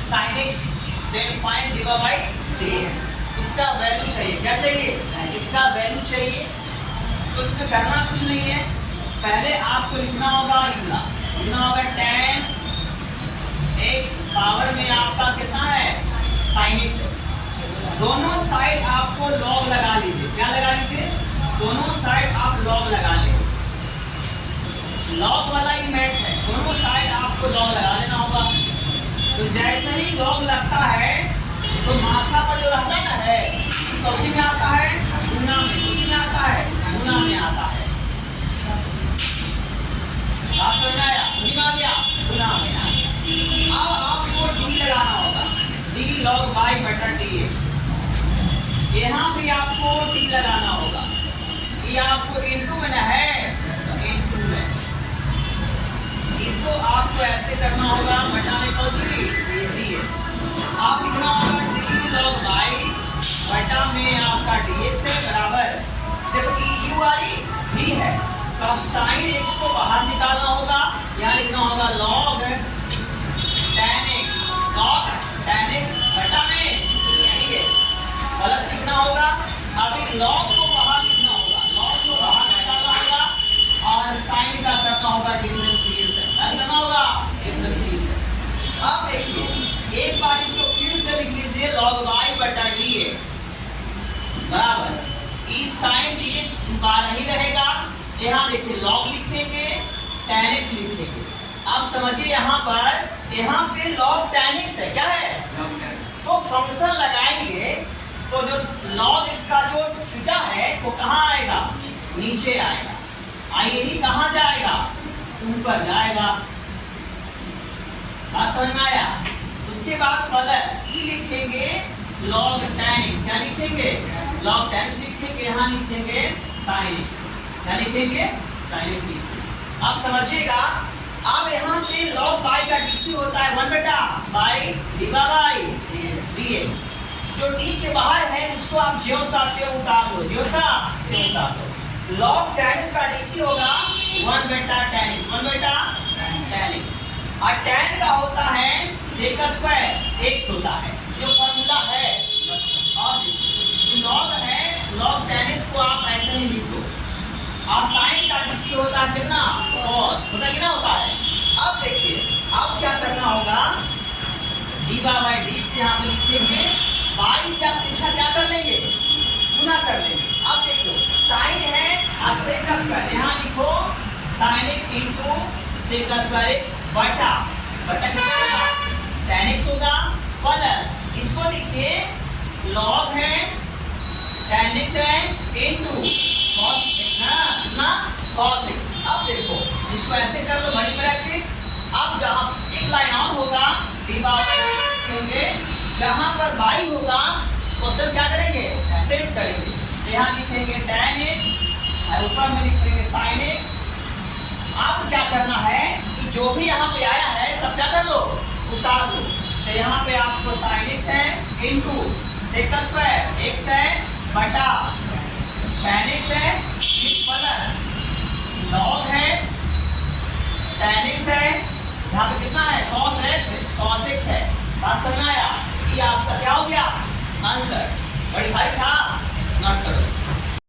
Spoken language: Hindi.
sin x, then find dy by dx। इसका वैल्यू चाहिए, क्या चाहिए? इसका वैल्यू चाहिए। तो इसमें करना कुछ नहीं है, पहले आपको लिखना होगा tan x पावर में आपका कितना है sin x। दोनों साइड आपको log लगा लीजिए, क्या लगा लीजिए? दोनों साइड आप log लगा लें, log वाला ही मैथ है, दोनों साइड आपको log लगा लेना होगा। तो जैसे ही log लगता है तो मात्रा पर जो रहता है तो उसी में आता है गुना में, उसी में आता है गुना में आता है। बात समझ में आया? गुना आ गया, गुना में आ गया। अब आपको d लगाना होगा, d log y बटा dx। यहाँ भी आपको d लगाना होगा, ये आपको इनटू में ना है, इनटू में। इसको आपको ऐसे करना होगा, बटाने को dx। आप लिखना होगा d log y बटा में आपका dx है बराबर, देखो u वाली भी है तो अब sin x को बाहर निकालना होगा, यहाँ लिखना होगा log tan x बटा में dx प्लस लिखना होगा। अभी log को बाहर लिखना होगा, log को बाहर निकालना होगा और sin का करना होगा डिफरेंशिएशन, क्या करना होगा? डिफरेंशिएशन। अब देखिए एक बार इसको फिर से लिख लीजिए, log y बटा dx बराबर इस sin dx बारह ही रहेगा। यहाँ देखिए log लिखेंगे, tan x लिखेंगे। अब समझिए यहाँ पे log tan x है, क्या है? तो फंक्शन लगाएंगे तो जो log x का जो थीटा है वो कहाँ आएगा? नीचे आएगा। आइए ही कहाँ जाएगा? ऊपर जाएगा। बात समझ में आया? उसके बाद प्लस ई लिखेंगे log tan x, क्या लिखेंगे? log tan x लिखेंगे, यहाँ लिखेंगे sin x, क्या लिखेंगे? sin x लिखेंगे। अब समझिएगा, अब यहाँ से log y का dc होता है 1 बटा बाई dy बाई dx। जो d के बाहर है उसको आप ज्यों उतारते हो उतार दो, ज्यों उतार दो। log tan x का dc होगा 1 बटा tan x, 1 बटा tan x। और tan का होता है sec स्क्वायर x होता है, जो फॉर्मूला है। और log है, log tan x को आप ऐसे ही लिख दो। और sin का dc होता है कितना? cos होता है, कितना होता है? अब देखिए अब क्या करना होगा, dy बाई dx यहाँ पे लिखेंगे, y से आप पूछा क्या कर लेंगे? गुना कर लेंगे। अब देखो sin है और sec स्क्वायर, यहाँ लिखो sin x into sec square x बटा कितना tan x होगा, प्लस इसको लिखिए log है tan x है इंटू cos x ना, कितना? cos x। अब देखो इसको ऐसे कर लो बड़ी ब्रैकेट। अब जहाँ एक लाइन और होगा dy लिखेंगे, जहाँ पर y होगा तो सब क्या करेंगे? सेट करेंगे। यहाँ लिखेंगे tan x और ऊपर में लिखेंगे sin x। अब क्या करना है कि जो भी यहाँ पे आया है सब क्या कर लो? उतार लो। तो यहाँ पे आपको sin x है इंटू sec स्क्वायर x है बटा tan x है प्लस log है tan x है, यहाँ पे कितना है? cos x है। बात समझ में आया? ये आपका क्या हो गया? आंसर। बड़ी भारी था, नोट करो।